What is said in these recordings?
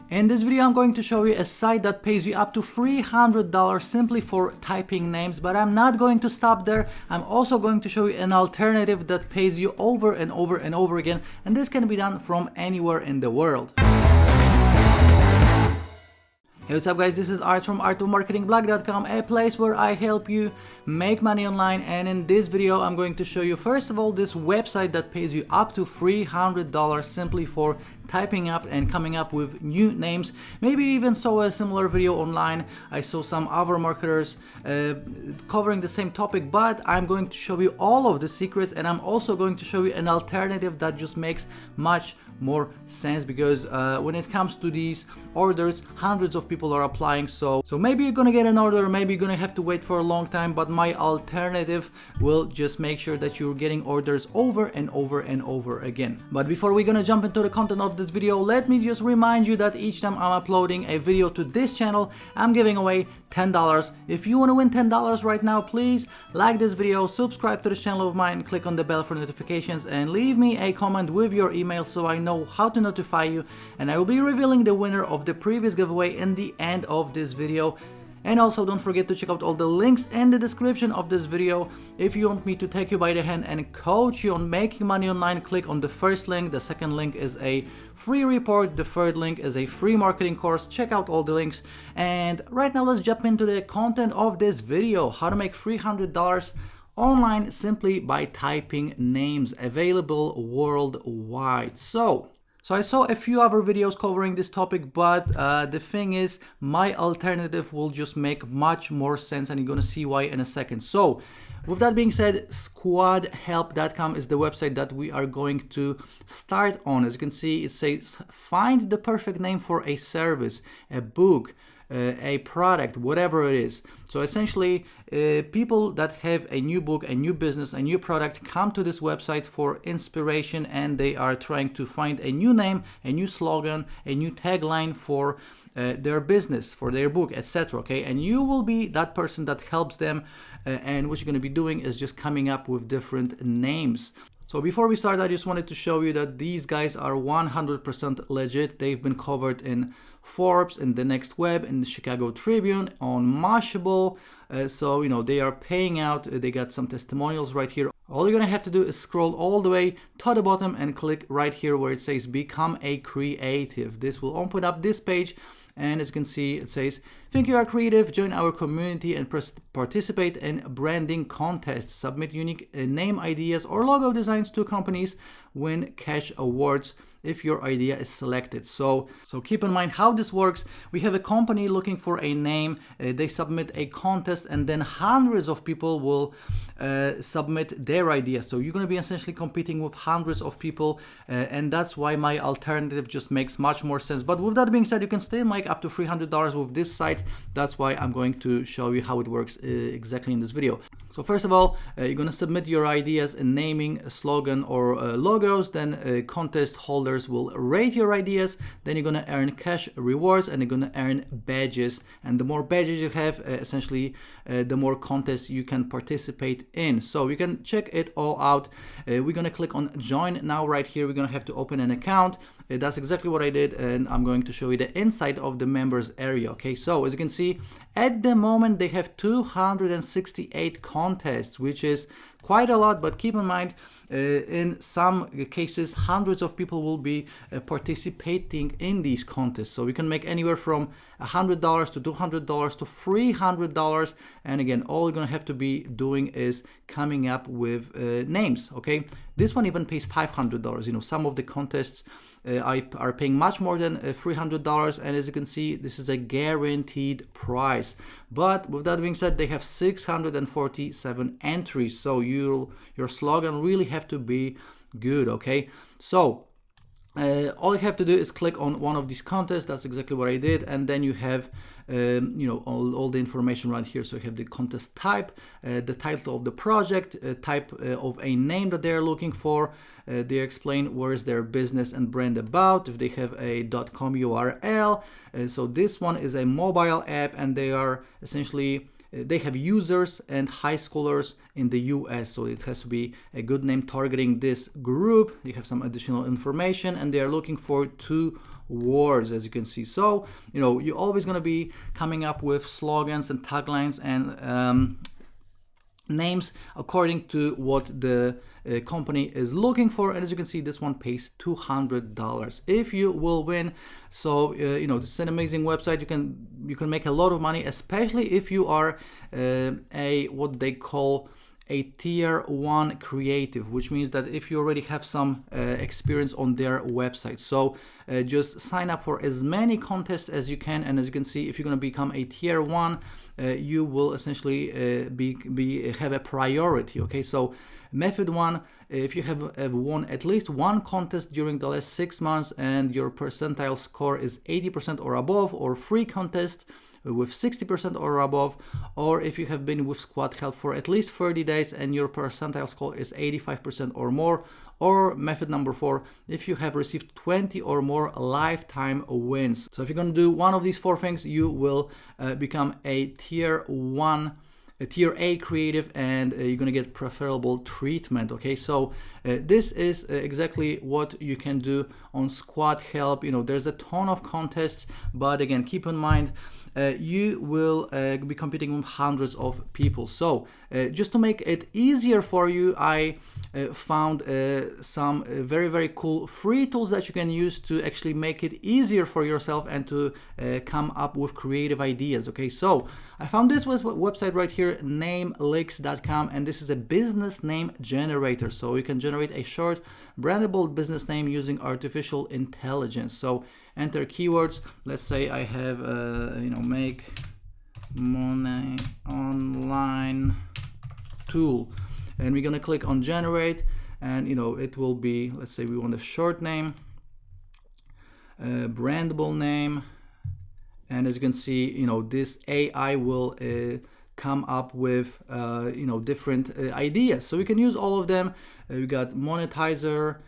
In this video, I'm going to show you a site that pays you up to $300 simply for typing names, but I'm not going to stop there. I'm also going to show you an alternative that pays you over and over and over again, and this can be done from anywhere in the world. Hey, what's up guys, this is Art from artofmarketingblog.com, a place where I help you make money online. And in this video I'm going to show you first of all this website that pays you up to $300 simply for typing up and coming up with new names. Maybe you even saw a similar video online. I saw some other marketers covering the same topic, but I'm going to show you all of the secrets, and I'm also going to show you an alternative that just makes much more sense, because when it comes to these orders, hundreds of people are applying, so maybe you're gonna get an order, maybe you're gonna have to wait for a long time, but my alternative will just make sure that you're getting orders over and over and over again. But before we're gonna jump into the content of this video, let me just remind you that each time I'm uploading a video to this channel, I'm giving away $10. If you want to win $10 right now, please like this video, subscribe to this channel of mine, click on the bell for notifications, and leave me a comment with your email so I know how to notify you, and I will be revealing the winner of the previous giveaway in the end of this video. And also don't forget to check out all the links in the description of this video. If you want me to take you by the hand and coach you on making money online, click on the first link. The second link is a free report. The third link is a free marketing course. Check out all the links. And right now let's jump into the content of this video. How to make $300 online simply by typing names, available worldwide. So I saw a few other videos covering this topic, but the thing is, my alternative will just make much more sense, and you're gonna see why in a second. So with that being said, squadhelp.com is the website that we are going to start on. As you can see, it says find the perfect name for a service, a book, a product, whatever it is. So essentially, people that have a new book, a new business, a new product come to this website for inspiration, and they are trying to find a new name, a new slogan, a new tagline for their business, for their book, etc. Okay, and you will be that person that helps them, and what you're going to be doing is just coming up with different names. So before we start, I just wanted to show you that these guys are 100% legit. They've been covered in Forbes, in the Next Web, in the Chicago Tribune, on Mashable. So, you know, they are paying out. They got some testimonials right here. All you're gonna have to do is scroll all the way to the bottom and click right here where it says become a creative. This will open up this page, and as you can see, it says think you are creative, join our community and participate in branding contests, submit unique name ideas or logo designs to companies, win cash awards if your idea is selected. So keep in mind how this works. We have a company looking for a name, they submit a contest, and then hundreds of people will submit their ideas. So you're going to be essentially competing with hundreds of people, and that's why my alternative just makes much more sense. But with that being said, you can still make up to $300 with this site. That's why I'm going to show you how it works exactly in this video. So first of all, you're going to submit your ideas in naming, a slogan, or logos. Then contest holders will rate your ideas. Then you're going to earn cash rewards, and you're going to earn badges. And the more badges you have, essentially, the more contests you can participate in. So you can check it all out. We're going to click on join now right here. We're going to have to open an account. That's exactly what I did, and I'm going to show you the inside of the members area. Okay, so as you can see, at the moment they have 268 contests, which is quite a lot, but keep in mind, in some cases, hundreds of people will be participating in these contests. So we can make anywhere from $100 to $200 to $300. And again, all you're gonna have to be doing is coming up with names, okay? This one even pays $500. You know, some of the contests are paying much more than $300, and as you can see, this is a guaranteed price. But with that being said, they have 647 entries, so your slogan really have to be good. Okay, so all you have to do is click on one of these contests. That's exactly what I did, and then you have you know, all the information right here. So you have the contest type, the title of the project, type of a name that they're looking for. They explain where is their business and brand about, if they have a .com URL. So this one is a mobile app, and they are essentially they have users and high schoolers in the US, so it has to be a good name targeting this group. You have some additional information, and they are looking for 2 words, as you can see. So you're always going to be coming up with slogans and taglines and names according to what the company is looking for. And as you can see, this one pays $200 if you will win. So this is an amazing website. You can make a lot of money, especially if you are what they call a tier 1 creative, which means that if you already have some experience on their website. So just sign up for as many contests as you can, and as you can see, if you're going to become a tier 1, you will essentially have a priority. Okay, so method 1, if you have won at least 1 contest during the last 6 months and your percentile score is 80% or above, or free contest with 60% or above, or if you have been with Squad Help for at least 30 days and your percentile score is 85% or more, or method number 4, if you have received 20 or more lifetime wins. So if you're going to do one of these 4 things, you will become a tier 1, a tier A creative, and you're going to get preferable treatment. Okay, so this is exactly what you can do on Squad Help. There's a ton of contests, but again, keep in mind you will be competing with hundreds of people. So just to make it easier for you, I found some very, very cool free tools that you can use to actually make it easier for yourself and to come up with creative ideas. Okay, so I found this website right here, namelicks.com, and this is a business name generator. So you can generate a short brandable business name using artificial intelligence. So enter keywords. Let's say I have make money online tool, and we're gonna click on generate, and it will be, let's say we want a short name, brandable name, and as you can see, this AI will come up with different ideas. So we can use all of them. We got monetizer,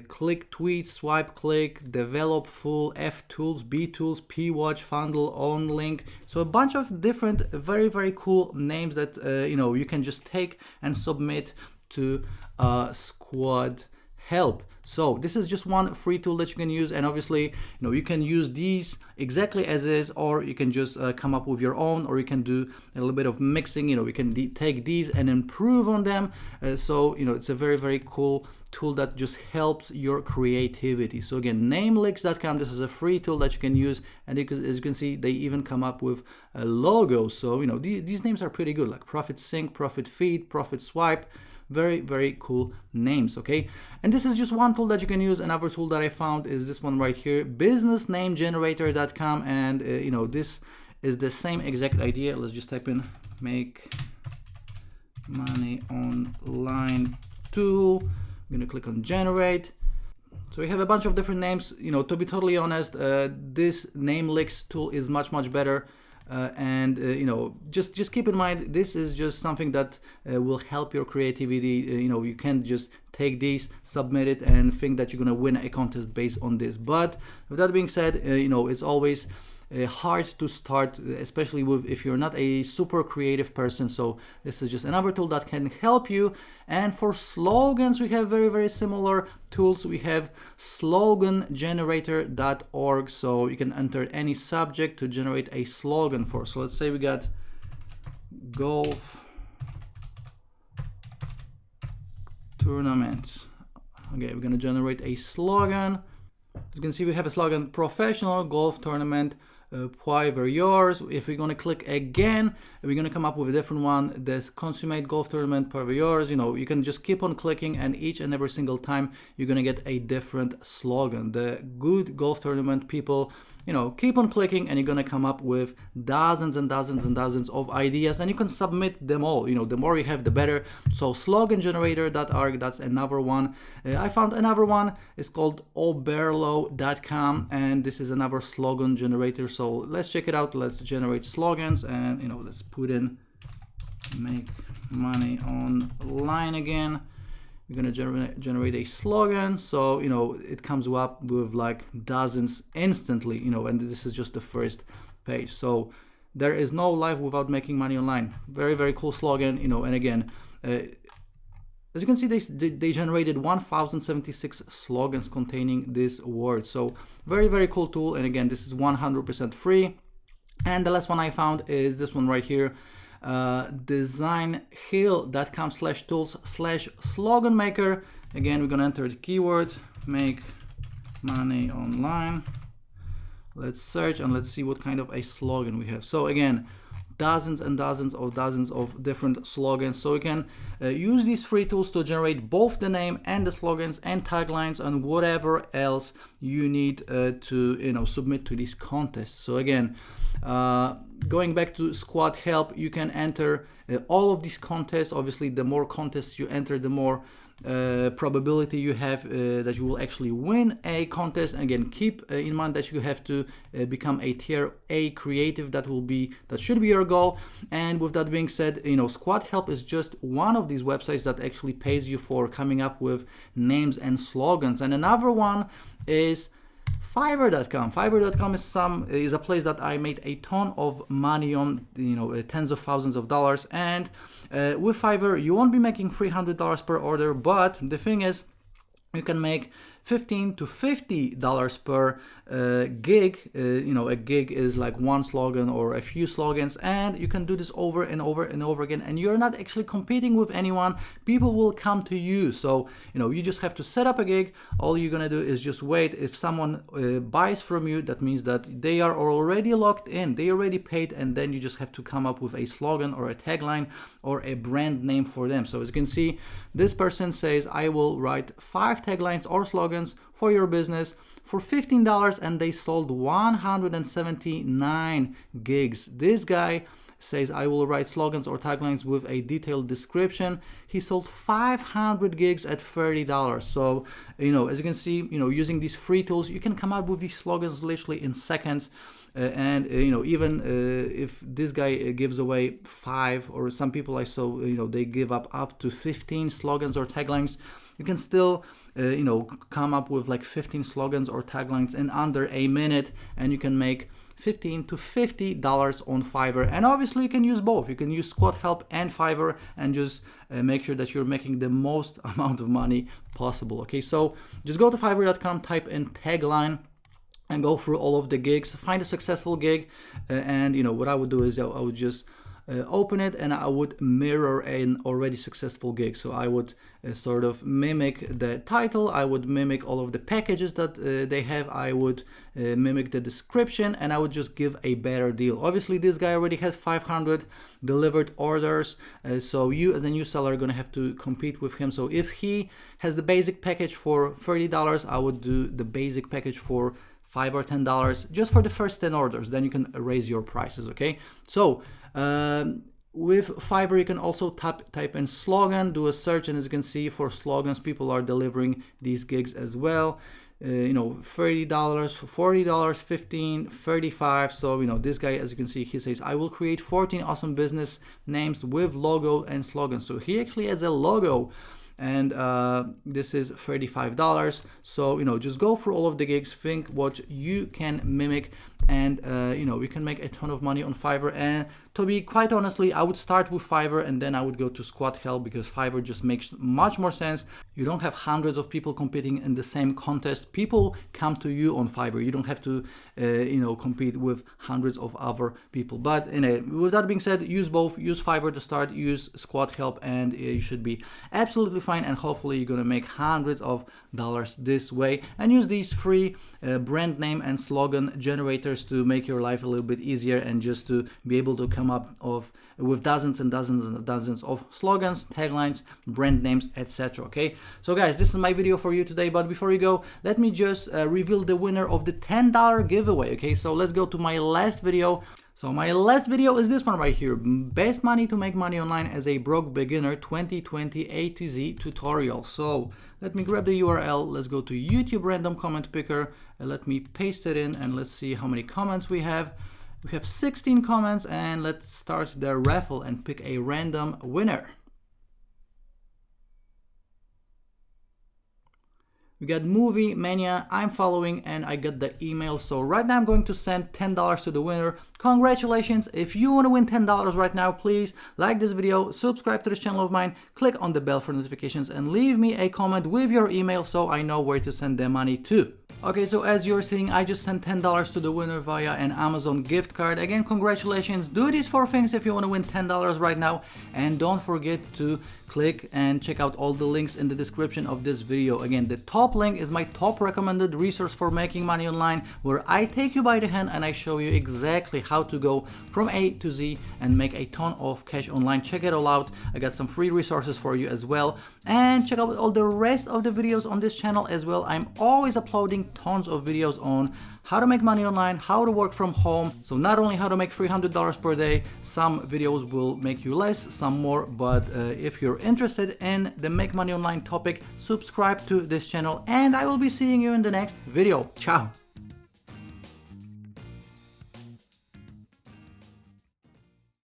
click tweet, swipe click, develop full, F tools, B tools, P watch, funnel, on link. So a bunch of different very, very cool names that you can just take and submit to Squad Help. So this is just one free tool that you can use, and obviously you can use these exactly as is, or you can just come up with your own, or you can do a little bit of mixing. We can take these and improve on them. So it's a very, very cool tool that just helps your creativity. So again, namelicks.com, this is a free tool that you can use, and as you can see, they even come up with a logo. So these names are pretty good, like Profit Sync, Profit Feed, Profit Swipe. Very, very cool names. Okay, and this is just one tool that you can use. Another tool that I found is this one right here, businessnamegenerator.com, and this is the same exact idea. Let's just type in make money online tool. I'm gonna click on generate. So we have a bunch of different names. To be totally honest, this Namelicks tool is much, much better. Just keep in mind, this is just something that will help your creativity. You can't just take these, submit it, and think that you're gonna win a contest based on this. But with that being said, it's always hard to start, especially if you're not a super creative person. So this is just another tool that can help you. And for slogans, we have very, very similar tools. We have slogangenerator.org, so you can enter any subject to generate a slogan for. So let's say we got golf tournament. Okay, we're gonna generate a slogan. As you can see, we have a slogan: professional golf tournament, Poivre yours. If we're gonna click again, we're gonna come up with a different one. This consummate golf tournament, Poivre yours. You can just keep on clicking, and each and every single time you're gonna get a different slogan. The good golf tournament people, keep on clicking, and you're gonna come up with dozens and dozens and dozens of ideas, and you can submit them all. The more you have, the better. So slogangenerator.org, that's another one. I found another one. It's called oberlo.com, and this is another slogan generator. So let's check it out. Let's generate slogans, and let's put in make money online again. We're gonna generate a slogan. So it comes up with like dozens instantly, and this is just the first page. So there is no life without making money online. Very, very cool slogan, you know. And again, as you can see, they generated 1076 slogans containing this word. So very, very cool tool. And again, this is 100% free. And the last one I found is this one right here, designhill.com/tools/slogan maker. Again, we're gonna enter the keyword, make money online. Let's search and let's see what kind of a slogan we have. So again, dozens and dozens of different slogans. So you can use these free tools to generate both the name and the slogans and taglines and whatever else you need to, you know, submit to these contests. So again, going back to Squad Help, you can enter all of these contests. Obviously, the more contests you enter, the more probability you have that you will actually win a contest. And again, keep in mind that you have to become a tier A creative. That should be your goal. And with that being said, you know, Squad Help is just one of these websites that actually pays you for coming up with names and slogans. And another one is Fiverr.com. Fiverr.com is a place that I made a ton of money on, you know, tens of thousands of dollars. And with Fiverr, you won't be making $300 per order, but the thing is, you can make $15 to $50 per gig. You know, a gig is like one slogan or a few slogans, and you can do this over and over and over again, and you're not actually competing with anyone. People will come to you. So, you know, you just have to set up a gig. All you're gonna do is just wait. If someone buys from you, that means that they are already locked in, they already paid, and then you just have to come up with a slogan or a tagline or a brand name for them. So as you can see, this person says, I will write 5 taglines or slogans for your business for $15, and they sold 179 gigs. This guy says, I will write slogans or taglines with a detailed description. He sold 500 gigs at $30. So, you know, as you can see, you know, using these free tools, you can come up with these slogans literally in seconds. You know, even if this guy gives away 5, or some people I saw, you know, they give up to 15 slogans or taglines, you can still, you know, come up with like 15 slogans or taglines in under a minute, and you can make $15 to $50 on Fiverr. And obviously you can use both. You can use Squad Help and Fiverr and just make sure that you're making the most amount of money possible. Okay, so just go to Fiverr.com, type in tagline, and go through all of the gigs, find a successful gig, and you know what I would do is I would just open it and I would mirror an already successful gig. So I would sort of mimic the title, I would mimic all of the packages that they have, I would mimic the description, and I would just give a better deal. Obviously this guy already has 500 delivered orders, so you as a new seller are gonna have to compete with him. So if he has the basic package for $30, I would do the basic package for $5 or $10 just for the first 10 orders. Then you can raise your prices. Okay, so with Fiverr you can also type in slogan, do a search, and as you can see, for slogans people are delivering these gigs as well. You know, $30, $40, $15, $35. So you know, this guy, as you can see, he says, I will create 14 awesome business names with logo and slogan. So he actually has a logo, and this is $35. So you know, just go through all of the gigs, think what you can mimic, and you know, you can make a ton of money on Fiverr. And to be quite honestly, I would start with Fiverr and then I would go to Squad Help, because Fiverr just makes much more sense. You don't have hundreds of people competing in the same contest. People come to you on Fiverr. You don't have to you know, compete with hundreds of other people. But with that being said, use both. Use Fiverr to start, use Squad Help, and you should be absolutely fine, and hopefully you're gonna make hundreds of dollars this way. And use these free brand name and slogan generators to make your life a little bit easier, and just to be able to come up with dozens and dozens and dozens of slogans, taglines, brand names, etc. Okay, so guys, this is my video for you today. But before you go, let me just reveal the winner of the $10 giveaway. Okay, so let's go to my last video. So my last video is this one right here, best money to make money online as a broke beginner 2020 A to Z tutorial. So let me grab the URL, let's go to YouTube random comment picker, and let me paste it in, and let's see how many comments we have. We have 16 comments, and let's start the raffle and pick a random winner. We got Movie Mania, I'm following, and I got the email. So right now I'm going to send $10 to the winner. Congratulations. If you want to win $10 right now, please like this video, subscribe to this channel of mine, click on the bell for notifications, and leave me a comment with your email so I know where to send the money to. Okay, so as you're seeing, I just sent $10 to the winner via an Amazon gift card. Again, congratulations. Do these 4 things if you want to win $10 right now. And don't forget to click and check out all the links in the description of this video. Again, the top link is my top recommended resource for making money online, where I take you by the hand and I show you exactly how to go from A to Z and make a ton of cash online. Check it all out. I got some free resources for you as well. And check out all the rest of the videos on this channel as well. I'm always uploading tons of videos on how to make money online, how to work from home. So not only how to make $300 per day, some videos will make you less, some more, but if you're interested in the make money online topic, subscribe to this channel and I will be seeing you in the next video. Ciao.